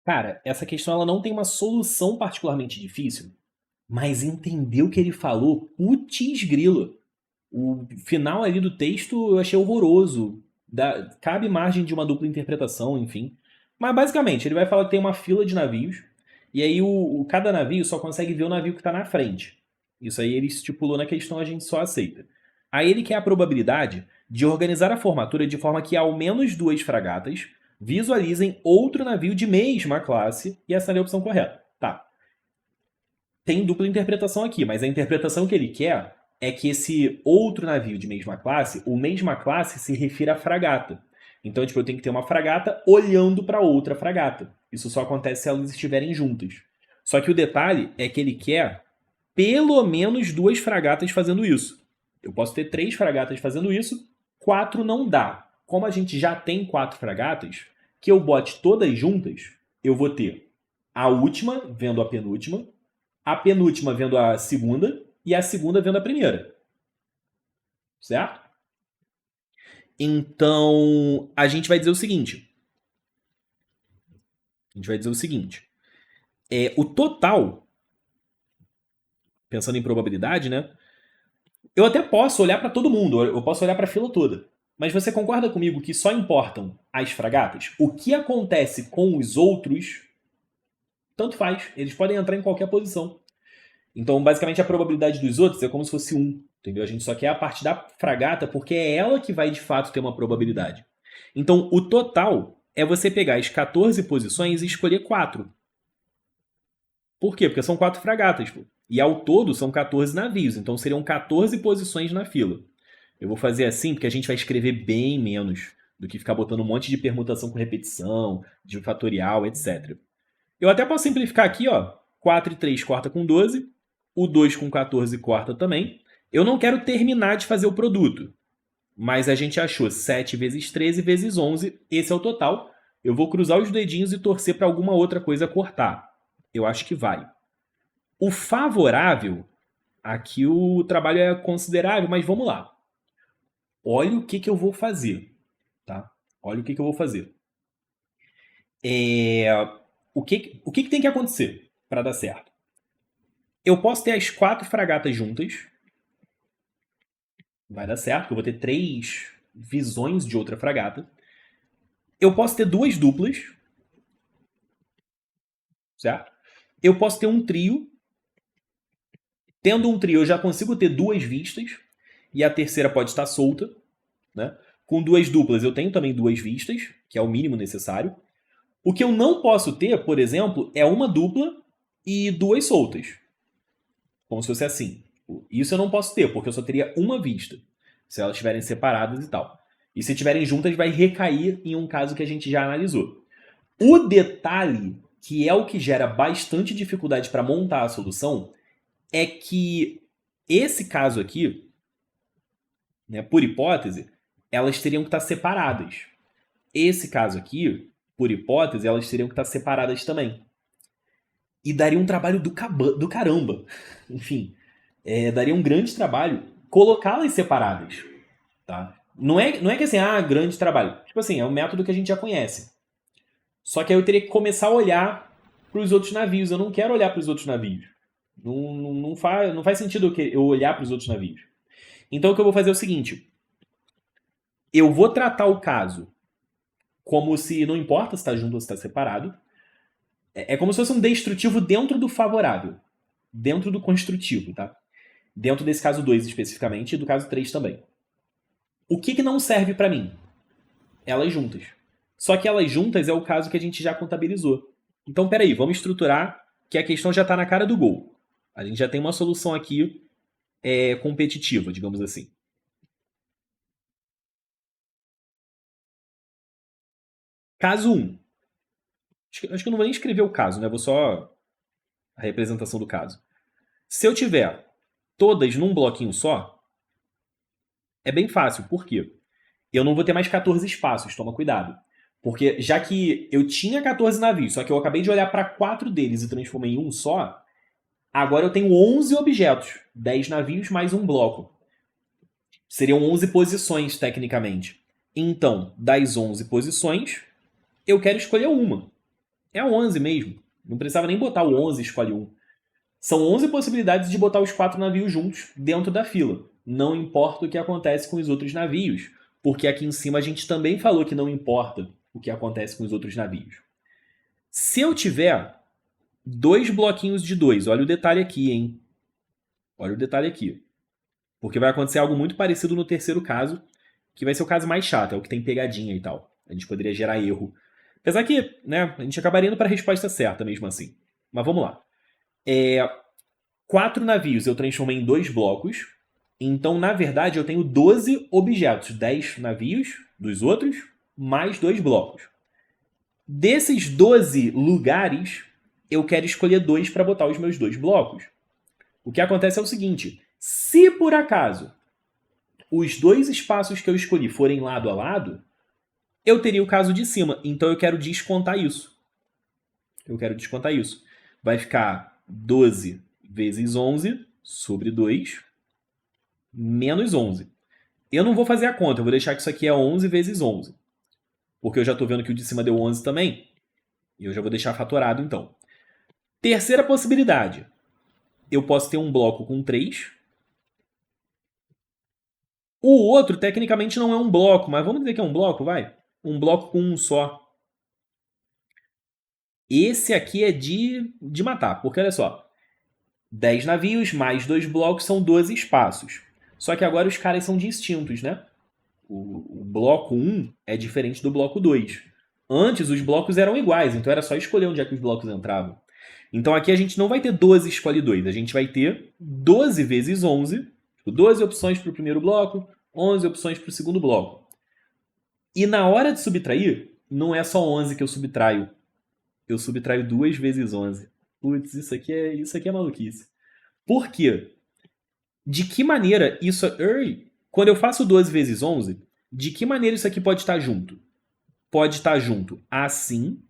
Cara, essa questão ela não tem uma solução particularmente difícil, mas entender o que ele falou, putz grilo. O final ali do texto eu achei horroroso. Cabe margem de uma dupla interpretação, enfim. Mas basicamente, ele vai falar que tem uma fila de navios, e aí cada navio só consegue ver o navio que está na frente. Isso aí ele estipulou na questão, a gente só aceita. Aí ele quer a probabilidade de organizar a formatura de forma que ao menos duas fragatas visualizem outro navio de mesma classe, e essa é a opção correta. Tá. Tem dupla interpretação aqui, mas a interpretação que ele quer é que esse outro navio de mesma classe, o mesma classe se refira à fragata. Então, tipo, eu tenho que ter uma fragata olhando para outra fragata. Isso só acontece se elas estiverem juntas. Só que o detalhe é que ele quer pelo menos duas fragatas fazendo isso. Eu posso ter três fragatas fazendo isso, quatro não dá. Como a gente já tem quatro fragatas, que eu bote todas juntas, eu vou ter a última vendo a penúltima vendo a segunda e a segunda vendo a primeira. Certo? Então, a gente vai dizer o seguinte. O total, pensando em probabilidade, né? Eu até posso olhar para todo mundo, eu posso olhar para a fila toda. Mas você concorda comigo que só importam as fragatas? O que acontece com os outros, tanto faz. Eles podem entrar em qualquer posição. Então, basicamente, a probabilidade dos outros é como se fosse um. Entendeu? A gente só quer a parte da fragata porque é ela que vai, de fato, ter uma probabilidade. Então, o total é você pegar as 14 posições e escolher 4. Por quê? Porque são 4 fragatas, pô. E ao todo são 14 navios, então seriam 14 posições na fila. Eu vou fazer assim porque a gente vai escrever bem menos do que ficar botando um monte de permutação com repetição, de fatorial, etc. Eu até posso simplificar aqui, ó. 4 e 3 corta com 12, o 2 com 14 corta também. Eu não quero terminar de fazer o produto, mas a gente achou 7 vezes 13 vezes 11, esse é o total. Eu vou cruzar os dedinhos e torcer para alguma outra coisa cortar. Eu acho que vai. O favorável, aqui o trabalho é considerável, mas vamos lá. Olha o que eu vou fazer, tá? Olha o que eu vou fazer. O que tem que acontecer para dar certo? Eu posso ter as 4 fragatas juntas. Vai dar certo, porque eu vou ter 3 visões de outra fragata. Eu posso ter 2 duplas. Certo? Eu posso ter um trio. Tendo um trio, eu já consigo ter 2 vistas. E a terceira pode estar solta. Né? Com 2 duplas, eu tenho também 2 vistas, que é o mínimo necessário. O que eu não posso ter, por exemplo, é uma dupla e 2 soltas. Como se fosse assim. Isso eu não posso ter, porque eu só teria uma vista. Se elas estiverem separadas e tal. E se estiverem juntas, vai recair em um caso que a gente já analisou. O detalhe, que é o que gera bastante dificuldade para montar a solução, é que esse caso aqui, né, por hipótese, elas teriam que estar separadas. Esse caso aqui, por hipótese, elas teriam que estar separadas também. E daria um trabalho do caramba. Enfim, daria um grande trabalho colocá-las separadas. Tá? Não é que assim, grande trabalho. Tipo assim, é um método que a gente já conhece. Só que aí eu teria que começar a olhar para os outros navios. Eu não quero olhar para os outros navios. Não faz sentido eu olhar para os outros navios. Então o que eu vou fazer é o seguinte. Eu vou tratar o caso como se não importa se está junto ou se está separado. É como se fosse um destrutivo dentro do favorável. Dentro do construtivo, tá? Dentro desse caso 2 especificamente e do caso 3 também. O que não serve para mim? Elas juntas. Só que elas juntas é o caso que a gente já contabilizou. Então, peraí, vamos estruturar que a questão já está na cara do gol. A gente já tem uma solução aqui competitiva, digamos assim. Caso 1. Acho que eu não vou nem escrever o caso, né? Vou só a representação do caso. Se eu tiver todas num bloquinho só, é bem fácil. Por quê? Eu não vou ter mais 14 espaços, toma cuidado. Porque já que eu tinha 14 navios, só que eu acabei de olhar para 4 deles e transformei em um só, agora eu tenho 11 objetos. 10 navios mais um bloco. Seriam 11 posições, tecnicamente. Então, das 11 posições, eu quero escolher uma. É 11 mesmo. Não precisava nem botar o 11 escolhe um. São 11 possibilidades de botar os 4 navios juntos dentro da fila. Não importa o que acontece com os outros navios, porque aqui em cima a gente também falou que não importa o que acontece com os outros navios. Se eu tiver 2 bloquinhos de 2, olha o detalhe aqui, hein? Olha o detalhe aqui. Porque vai acontecer algo muito parecido no terceiro caso, que vai ser o caso mais chato, é o que tem pegadinha e tal. A gente poderia gerar erro. Apesar que, né, a gente acabaria indo para a resposta certa mesmo assim. Mas vamos lá. 4 navios eu transformei em 2 blocos. Então, na verdade, eu tenho 12 objetos. 10 navios dos outros, mais 2 blocos. Desses 12 lugares, eu quero escolher 2 para botar os meus 2 blocos. O que acontece é o seguinte: se por acaso os 2 espaços que eu escolhi forem lado a lado, eu teria o caso de cima. Então eu quero descontar isso. Vai ficar 12 vezes 11 sobre 2 menos 11. Eu não vou fazer a conta, eu vou deixar que isso aqui é 11 vezes 11. Porque eu já estou vendo que o de cima deu 11 também. E eu já vou deixar fatorado então. Terceira possibilidade. Eu posso ter um bloco com 3. O outro, tecnicamente, não é um bloco, mas vamos dizer que é um bloco, vai? Um bloco com um só. Esse aqui é de matar, porque olha só. 10 navios mais 2 blocos são 12 espaços. Só que agora os caras são distintos, né? O bloco 1 é diferente do bloco 2. Antes os blocos eram iguais, então era só escolher onde é que os blocos entravam. Então aqui a gente não vai ter 12 escolhe 2, a gente vai ter 12 vezes 11, 12 opções para o primeiro bloco, 11 opções para o segundo bloco. E na hora de subtrair, não é só 11 que eu subtraio. Eu subtraio 2 vezes 11. Putz, isso aqui é maluquice. Por quê? De que maneira isso... Quando eu faço 12 vezes 11, de que maneira isso aqui pode estar junto? Pode estar junto assim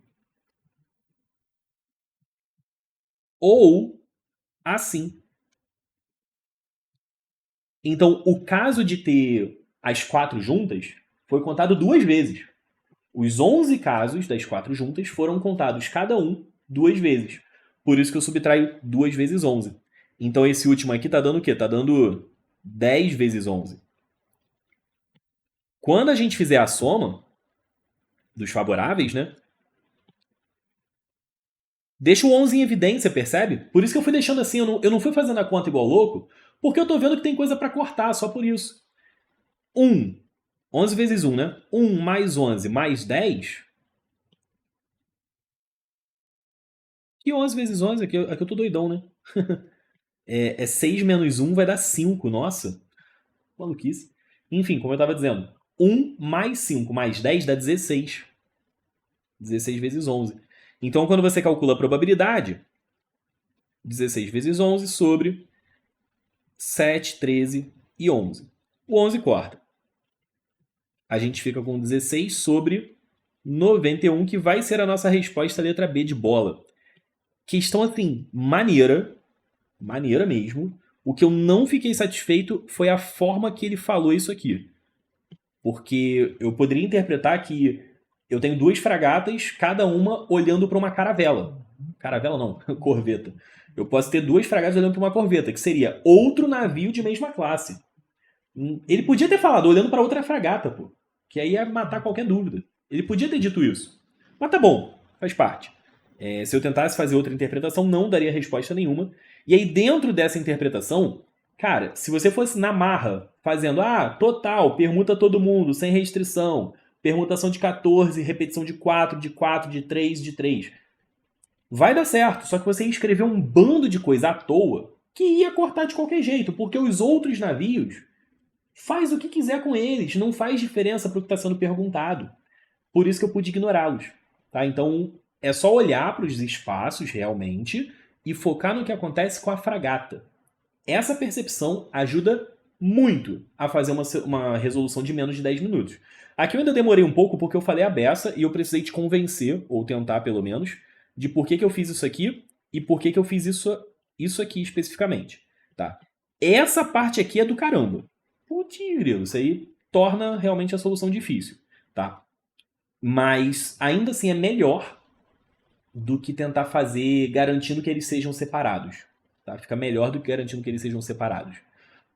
ou assim. Então, o caso de ter as 4 juntas foi contado 2 vezes. Os 11 casos das 4 juntas foram contados cada um 2 vezes. Por isso que eu subtraio 2 vezes 11. Então, esse último aqui está dando o quê? Está dando 10 vezes 11. Quando a gente fizer a soma dos favoráveis, né? Deixa o 11 em evidência, percebe? Por isso que eu fui deixando assim, eu não fui fazendo a conta igual louco, porque eu tô vendo que tem coisa para cortar, só por isso. 11 vezes 1, né? 1 mais 11 mais 10. Que 11 vezes 11? Aqui eu tô doidão, né? É 6 menos 1 vai dar 5, nossa. Maluquice. Enfim, como eu tava dizendo, 1 mais 5 mais 10 dá 16. 16 vezes 11. Então, quando você calcula a probabilidade, 16 vezes 11 sobre 7, 13 e 11. O 11 corta. A gente fica com 16 sobre 91, que vai ser a nossa resposta, letra B de bola. Questão assim, maneira mesmo. O que eu não fiquei satisfeito foi a forma que ele falou isso aqui. Porque eu poderia interpretar que eu tenho 2 fragatas, cada uma olhando para uma caravela. Caravela não, corveta. Eu posso ter 2 fragatas olhando para uma corveta, que seria outro navio de mesma classe. Ele podia ter falado olhando para outra fragata, pô. Que aí ia matar qualquer dúvida. Ele podia ter dito isso. Mas tá bom, faz parte. Se eu tentasse fazer outra interpretação, não daria resposta nenhuma. E aí, dentro dessa interpretação, cara, se você fosse na marra, fazendo, total, permuta todo mundo, sem restrição, permutação de 14, repetição de 4, de 4, de 3, de 3, vai dar certo. Só que você ia escrever um bando de coisa à toa que ia cortar de qualquer jeito, porque os outros navios faz o que quiser com eles, não faz diferença para o que está sendo perguntado. Por isso que eu pude ignorá-los. Tá? Então, é só olhar para os espaços realmente e focar no que acontece com a fragata. Essa percepção ajuda muito a fazer uma resolução de menos de 10 minutos. Aqui eu ainda demorei um pouco porque eu falei a beça e eu precisei te convencer, ou tentar pelo menos, de por que eu fiz isso aqui e por que eu fiz isso aqui especificamente. Tá? Essa parte aqui é do caramba. Putz, isso aí torna realmente a solução difícil. Tá? Mas ainda assim é melhor do que tentar fazer garantindo que eles sejam separados. Tá? Fica melhor do que garantindo que eles sejam separados.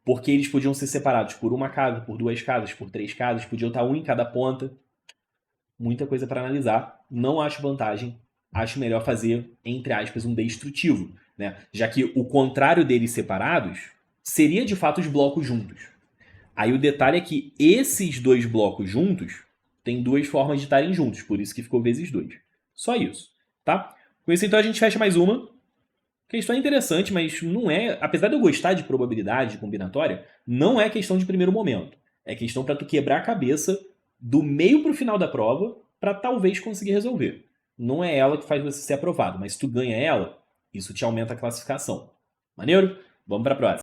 Porque eles podiam ser separados por uma casa, por duas casas, por três casas, podiam estar um em cada ponta. Muita coisa para analisar. Não acho vantagem. Acho melhor fazer, entre aspas, um destrutivo. Né? Já que o contrário deles separados seria de fato os blocos juntos. Aí o detalhe é que esses dois blocos juntos têm duas formas de estarem juntos, por isso que ficou vezes 2. Só isso, tá? Com isso então a gente fecha mais uma. Questão interessante, mas não é, apesar de eu gostar de probabilidade de combinatória, não é questão de primeiro momento. É questão para tu quebrar a cabeça do meio para o final da prova para talvez conseguir resolver. Não é ela que faz você ser aprovado, mas se tu ganha ela, isso te aumenta a classificação. Maneiro? Vamos para a próxima.